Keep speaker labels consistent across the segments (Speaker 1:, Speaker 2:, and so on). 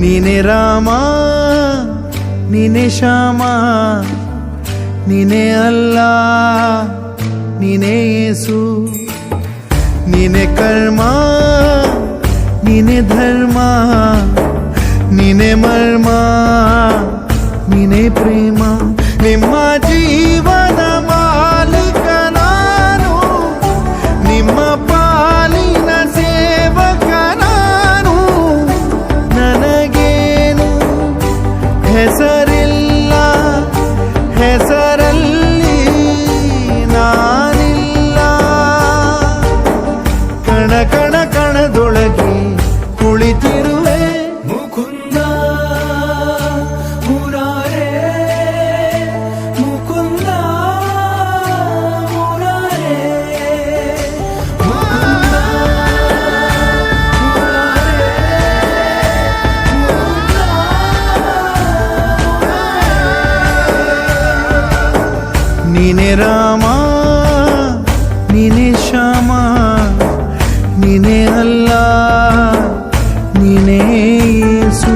Speaker 1: ನೀನೆ ರಾಮ ನೀನೆ ಶ್ಯಾಮ ನೀನೆ ಅಲ್ಲ ನೀನೆ ಯೇಸು ನೀನೆ ಕರ್ಮ ನೀನೆ ಧರ್ಮ ನೀನೆ ಮರ್ಮ ನೀನೆ ಪ್ರೇಮ ನಿಮ್ಮ ಜೀವನ ಮಾಲೀಕ ನಾನು ನಿಮ್ಮ ಪಾಲಿನ ಸೇವಕ ನಾನು ನನಗೇನು ಹೆಸರಿಲ್ಲ ಹೆಸರಲ್ಲಿ ನಾನಿಲ್ಲ ಕಣ ಕಣ ಕಣದೊಳಗೆ ಕುಳಿತಿರುವೆ ಮುಕುಂದ ಮುರಾರೇ ಮುಕುಂದ ಮುರಾರೇ ಮುಕುಂದ ಮುರಾರೇ ನೀನೆ ರಾಮ ನೀನೆ ಶ್ಯಾಮ ನೀನೆ ಅಲ್ಲ ನೀನೇ ಯೇಸು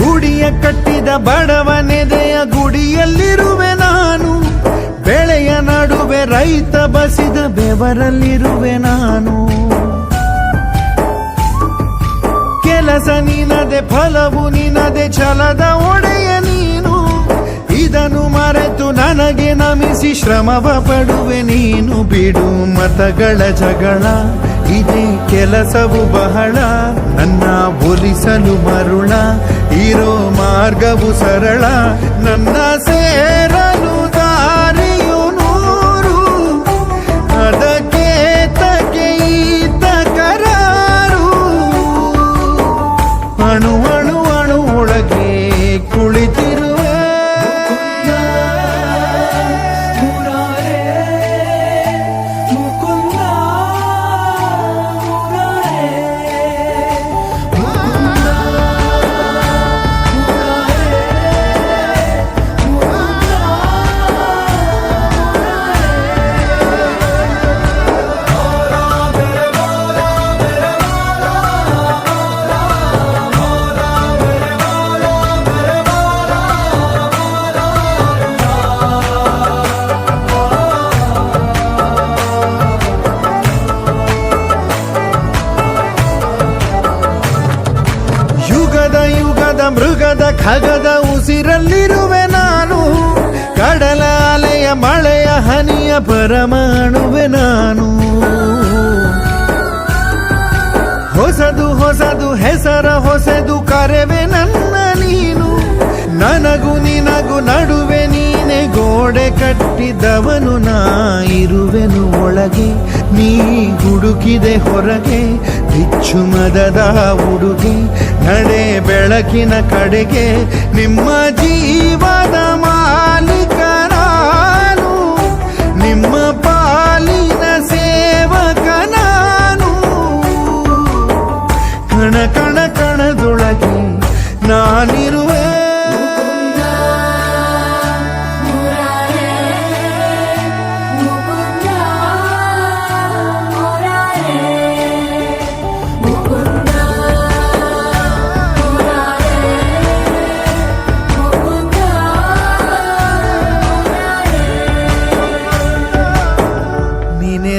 Speaker 1: ಗುಡಿಯ ಕಟ್ಟಿದ ಬಡವನೆದೆಯ ಗುಡಿಯಲ್ಲಿರುವೆ ನಾನು ಬೆಳೆಯ ನಡುವೆ ರೈತ ಬಸಿದ ಬೆವರಲ್ಲಿರುವೆ ನಾನು ಕೆಲಸ ನಿನದೆ ಫಲವು ನಿನದೆ ಛಲದ ಒಡೆಯ ನೀನು ಇದನ್ನು ಮರೆತು ನನಗೆ ನಮಿಸಿ ಶ್ರಮವ ಪಡುವೆ ನೀನು ಬಿಡು ಮತಗಳ ಜಗಳ ಇದೇ ಕೆಲಸವು ಬಹಳ ನನ್ನ ಒಲಿಸಲು ಮರುಳ ಇರೋ ಮಾರ್ಗವು ಸರಳ ನನ್ನ ಸೇರಲು ದಾರಿಯು ನೂರು ಅದಕ್ಕೆ ತಕೆ ಈತ ಕರಾರು ಅಣು ಅಣು ಅಣು ಒಳಗೆ ಕುಳಿತಿರುವೆ ಮೃಗದ ಖಗದ ಉಸಿರಲ್ಲಿರುವೆ ನಾನು ಕಡಲ ಅಲೆಯ ಮಳೆಯ ಹನಿಯ ಪರಮಾಣುವೆ ನಾನು ಹೊಸದು ಹೊಸದು ಹೆಸರ ಹೊಸದು ಕರೆವೆ ನನ್ನ ನೀನು ನನಗೂ ನಿನಗೂ ನಡುವೆ ನೀನೆ ಗೋಡೆ ಕಟ್ಟಿದವನು ನಾ ಇರುವೆನು ಒಳಗೆ ನೀ ಹುಡುಕಿದೆ ಹೊರಗೆ ಬಿಚ್ಚು ಮದದ ಉಡುಗೆ ನಡೆ ಬೆಳಕಿನ ಕಡೆಗೆ ನಿಮ್ಮ ಜೀವದ ಮಾಲೀಕ ನಾನು ನಿಮ್ಮ ಪಾಲಿನ ಸೇವಕ ನಾನು ಕಣ ಕಣ ಕಣದೊಳಗೆ ನಾನಿರುವೆ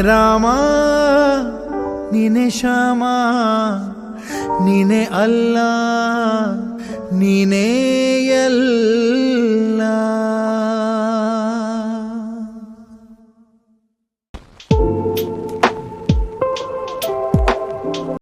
Speaker 1: ರಾಮ ನೀನೆ ಶ್ಯಾಮ ನೀನೆ ಅಲ್ಲ ನೀನೇ ಎಲ್ಲ